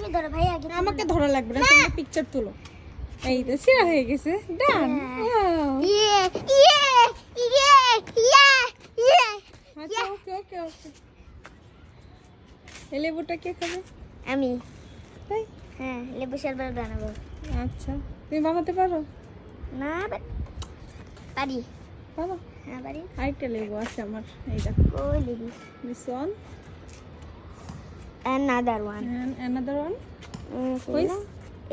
তুমি ধরো ভাই আগে আমাকে ধরা লাগবে না, তুমি পিকচার তুলো। এই তো ছিঁড়া হয়ে গেছে, ডান। ইয়ে ইয়ে ইয়ে ইয়ে ইয়ে আচ্ছা ওকে ওকে ওকে। এই লেবুটা কে খাবে? আমি। তাই? হ্যাঁ, লেবু শরবত বানাবো। আচ্ছা, তুমি বানাতে পারো? না পারি। পারো? হ্যাঁ পারি। আরেকটা লেবু আছে আমার, এইটা। ওই লেবু। This one Another one. and another one. কই না?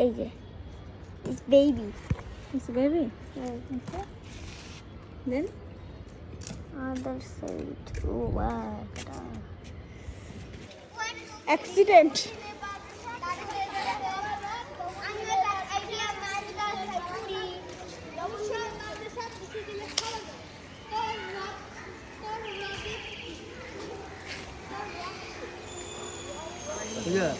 এই যে it's baby. It's baby. Okay. Then Other side. Oh wow. accident. Yeah.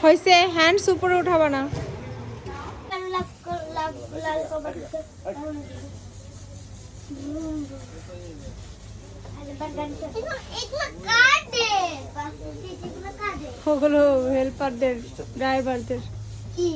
হয়েছে, হ্যান্ডস উপরে উঠাবা না। ওগুলো হেল্পারদের, ড্রাইভারদের। কি